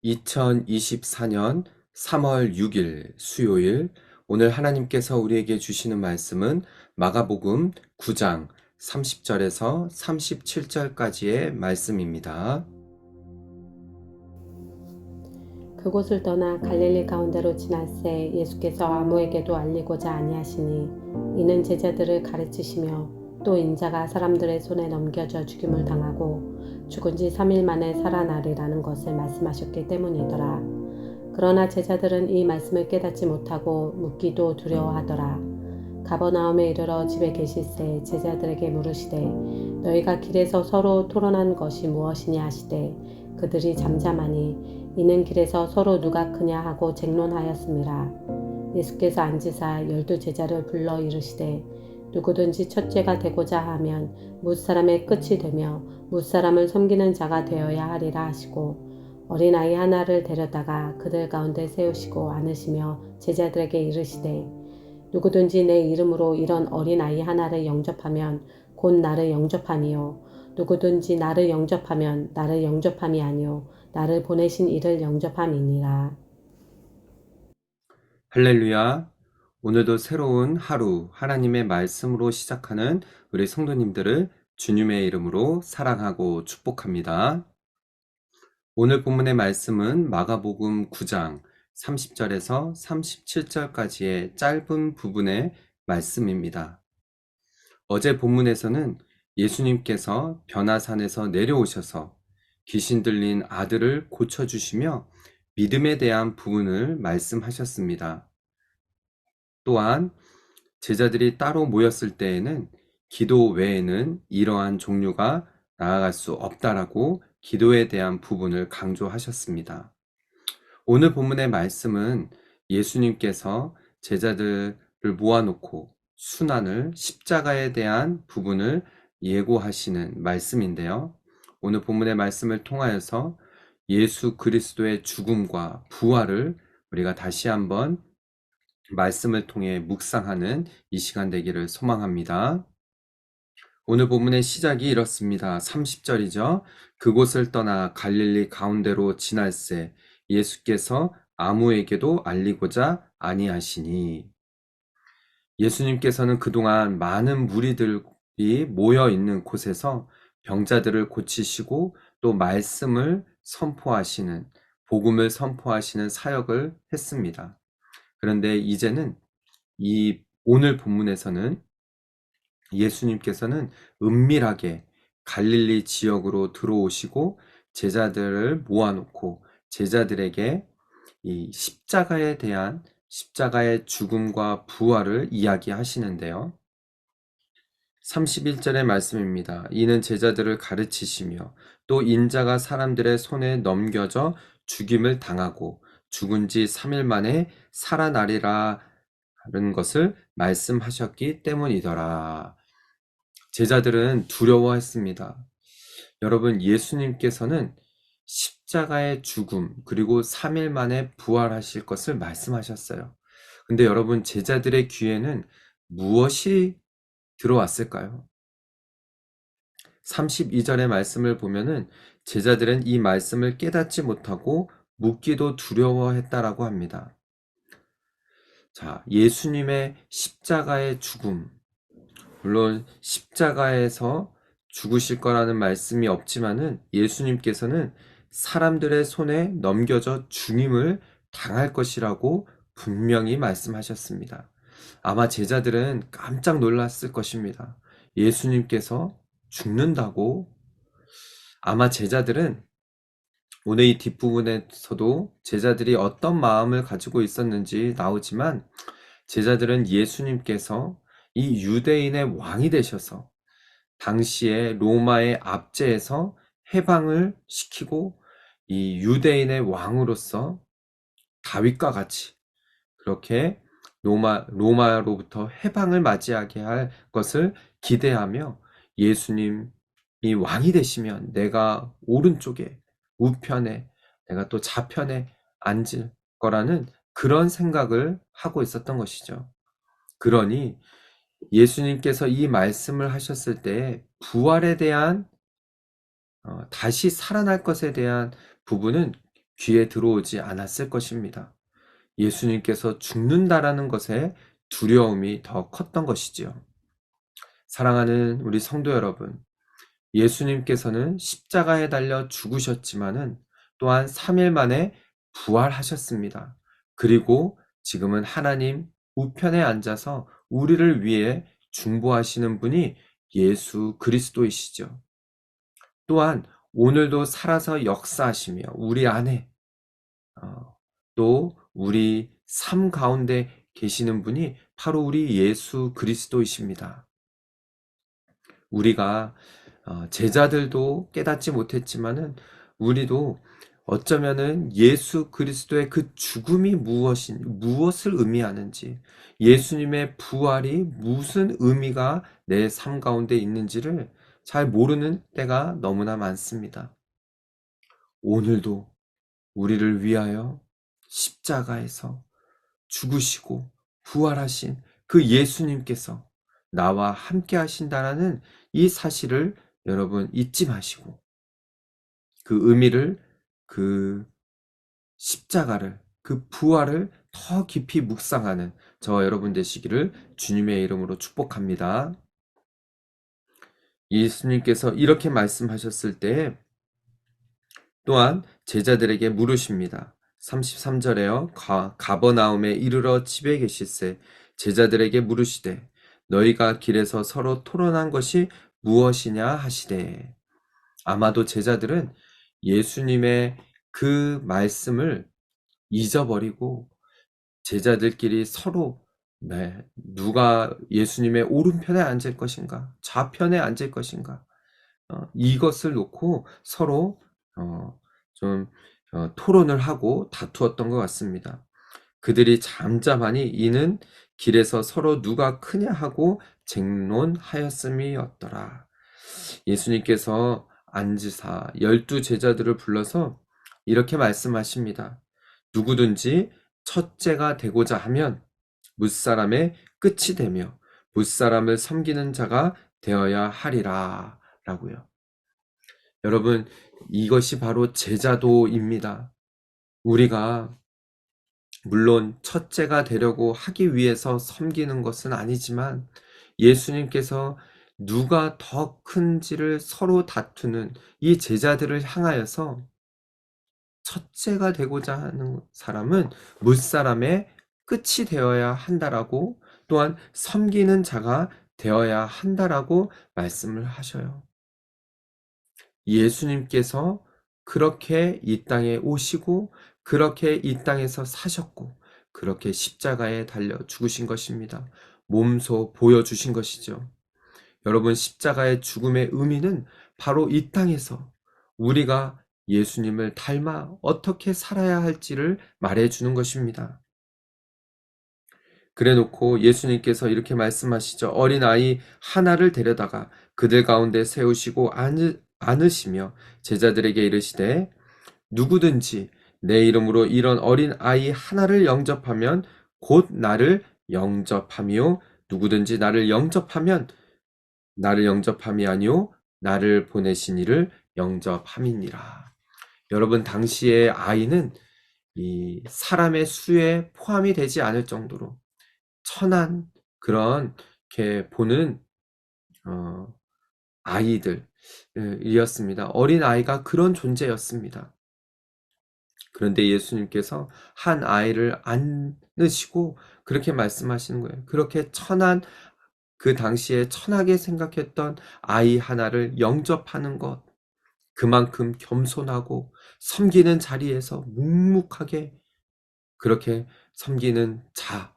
(2024년 3월 6일) 수요일, 오늘 하나님께서 우리에게 주시는 말씀은 마가복음 9장 30절에서 37절까지의 말씀입니다. 그곳을 떠나 갈릴리 가운데로 지날새 예수께서 아무에게도 알리고자 아니하시니 이는 제자들을 가르치시며 또 인자가 사람들의 손에 넘겨져 죽임을 당하고 죽은 지 3일 만에 살아나리라는 것을 말씀하셨기 때문이더라. 그러나 제자들은 이 말씀을 깨닫지 못하고 묻기도 두려워하더라. 가버나움에 이르러 집에 계실새 제자들에게 물으시되 너희가 길에서 서로 토론한 것이 무엇이냐 하시되 그들이 잠잠하니 이는 길에서 서로 누가 크냐 하고 쟁론하였음이라. 예수께서 앉으사 12 제자를 불러 이르시되 누구든지 첫째가 되고자 하면 뭇사람의 끝이 되며 뭇사람을 섬기는 자가 되어야 하리라 하시고 어린아이 하나를 데려다가 그들 가운데 세우시고 안으시며 제자들에게 이르시되 누구든지 내 이름으로 이런 어린아이 하나를 영접하면 곧 나를 영접함이요 누구든지 나를 영접하면 나를 영접함이 아니요 나를 보내신 이를 영접함이니라. 할렐루야. 오늘도 새로운 하루 하나님의 말씀으로 시작하는 우리 성도님들을 주님의 이름으로 사랑하고 축복합니다. 오늘 본문의 말씀은 마가복음 9장 30절에서 37절까지의 짧은 부분의 말씀입니다. 어제 본문에서는 예수님께서 변화산에서 내려오셔서 귀신 들린 아들을 고쳐주시며 믿음에 대한 부분을 말씀하셨습니다. 또한 제자들이 따로 모였을 때에는 기도 외에는 이러한 종류가 나아갈 수 없다라고 기도에 대한 부분을 강조하셨습니다. 오늘 본문의 말씀은 예수님께서 제자들을 모아놓고 순환을 십자가에 대한 부분을 예고하시는 말씀인데요. 오늘 본문의 말씀을 통하여서 예수 그리스도의 죽음과 부활을 우리가 다시 한번 말씀을 통해 묵상하는 이 시간 되기를 소망합니다. 오늘 본문의 시작이 이렇습니다. 30절이죠. 그곳을 떠나 갈릴리 가운데로 지날새 예수께서 아무에게도 알리고자 아니하시니. 예수님께서는 그동안 많은 무리들이 모여 있는 곳에서 병자들을 고치시고 또 말씀을 선포하시는, 복음을 선포하시는 사역을 했습니다. 그런데 이제는 이 오늘 본문에서는 예수님께서는 은밀하게 갈릴리 지역으로 들어오시고 제자들을 모아놓고 제자들에게 이 십자가에 대한 십자가의 죽음과 부활을 이야기하시는데요. 31절의 말씀입니다. 이는 제자들을 가르치시며 또 인자가 사람들의 손에 넘겨져 죽임을 당하고 죽은 지 3일 만에 살아나리라 하는 것을 말씀하셨기 때문이더라. 제자들은 두려워했습니다. 여러분, 예수님께서는 십자가의 죽음 그리고 3일 만에 부활하실 것을 말씀하셨어요. 근데 여러분, 제자들의 귀에는 무엇이 들어왔을까요? 32절의 말씀을 보면은 제자들은 이 말씀을 깨닫지 못하고 묻기도 두려워했다라고 합니다. 자, 예수님의 십자가의 죽음, 물론 십자가에서 죽으실 거라는 말씀이 없지만은 예수님께서는 사람들의 손에 넘겨져 죽임을 당할 것이라고 분명히 말씀하셨습니다. 아마 제자들은 깜짝 놀랐을 것입니다. 예수님께서 죽는다고? 아마 제자들은 오늘 이 뒷부분에서도 제자들이 어떤 마음을 가지고 있었는지 나오지만 제자들은 예수님께서 이 유대인의 왕이 되셔서 당시에 로마의 압제에서 해방을 시키고 이 유대인의 왕으로서 다윗과 같이 그렇게 로마로부터 해방을 맞이하게 할 것을 기대하며 예수님이 왕이 되시면 내가 오른쪽에 우편에 내가 또 좌편에 앉을 거라는 그런 생각을 하고 있었던 것이죠. 그러니 예수님께서 이 말씀을 하셨을 때 부활에 대한 다시 살아날 것에 대한 부분은 귀에 들어오지 않았을 것입니다. 예수님께서 죽는다라는 것에 두려움이 더 컸던 것이지요. 사랑하는 우리 성도 여러분, 예수님께서는 십자가에 달려 죽으셨지만은 또한 3일 만에 부활하셨습니다. 그리고 지금은 하나님 우편에 앉아서 우리를 위해 중보하시는 분이 예수 그리스도이시죠. 또한 오늘도 살아서 역사하시며 우리 안에 또 우리 삶 가운데 계시는 분이 바로 우리 예수 그리스도이십니다. 우리가 제자들도 깨닫지 못했지만은 우리도 어쩌면은 예수 그리스도의 그 죽음이 무엇을 의미하는지, 예수님의 부활이 무슨 의미가 내 삶 가운데 있는지를 잘 모르는 때가 너무나 많습니다. 오늘도 우리를 위하여 십자가에서 죽으시고 부활하신 그 예수님께서 나와 함께 하신다라는 이 사실을 여러분 잊지 마시고 그 의미를, 그 십자가를, 그 부활을 더 깊이 묵상하는 저와 여러분 되시기를 주님의 이름으로 축복합니다. 예수님께서 이렇게 말씀하셨을 때 또한 제자들에게 물으십니다. 33절에요. 가버나움에 이르러 집에 계실새 제자들에게 물으시되 너희가 길에서 서로 토론한 것이 무엇이냐 하시되. 아마도 제자들은 예수님의 그 말씀을 잊어버리고 제자들끼리 서로 누가 예수님의 오른편에 앉을 것인가, 좌편에 앉을 것인가, 이것을 놓고 서로 좀 토론을 하고 다투었던 것 같습니다. 그들이 잠잠하니 이는 길에서 서로 누가 크냐 하고 쟁론하였음이었더라. 예수님께서 앉으사 12 제자들을 불러서 이렇게 말씀하십니다. 누구든지 첫째가 되고자 하면 무사람의 끝이 되며 무사람을 섬기는 자가 되어야 하리라 라고요. 여러분, 이것이 바로 제자도입니다. 우리가 물론 첫째가 되려고 하기 위해서 섬기는 것은 아니지만 예수님께서 누가 더 큰지를 서로 다투는 이 제자들을 향하여서 첫째가 되고자 하는 사람은 무사람의 끝이 되어야 한다라고, 또한 섬기는 자가 되어야 한다라고 말씀을 하셔요. 예수님께서 그렇게 이 땅에 오시고 그렇게 이 땅에서 사셨고 그렇게 십자가에 달려 죽으신 것입니다. 몸소 보여주신 것이죠. 여러분, 십자가의 죽음의 의미는 바로 이 땅에서 우리가 예수님을 닮아 어떻게 살아야 할지를 말해주는 것입니다. 그래 놓고 예수님께서 이렇게 말씀하시죠. 어린아이 하나를 데려다가 그들 가운데 세우시고 안으시며 제자들에게 이르시되 누구든지 내 이름으로 이런 어린아이 하나를 영접하면 곧 나를 영접하며 누구든지 나를 영접하면 나를 영접함이 아니요 나를 보내신 이를 영접함이니라. 여러분, 당시의 아이는 이 사람의 수에 포함이 되지 않을 정도로 천한 그런 이렇게 보는 아이들이었습니다. 어린 아이가 그런 존재였습니다. 그런데 예수님께서 한 아이를 안으시고 그렇게 말씀하시는 거예요. 그렇게 천한, 그 당시에 천하게 생각했던 아이 하나를 영접하는 것, 그만큼 겸손하고 섬기는 자리에서 묵묵하게 그렇게 섬기는 자,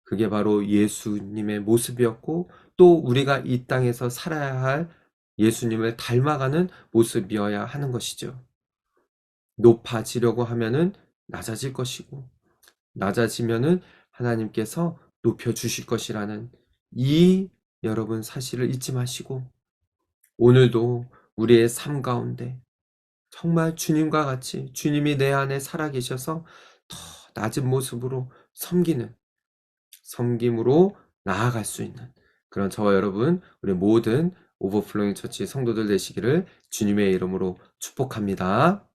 그게 바로 예수님의 모습이었고 또 우리가 이 땅에서 살아야 할 예수님을 닮아가는 모습이어야 하는 것이죠. 높아지려고 하면은 낮아질 것이고 낮아지면은 하나님께서 높여주실 것이라는 이 여러분 사실을 잊지 마시고 오늘도 우리의 삶 가운데 정말 주님과 같이 주님이 내 안에 살아계셔서 더 낮은 모습으로 섬김으로 나아갈 수 있는 그런 저와 여러분, 우리 모든 오버플로잉 처치 성도들 되시기를 주님의 이름으로 축복합니다.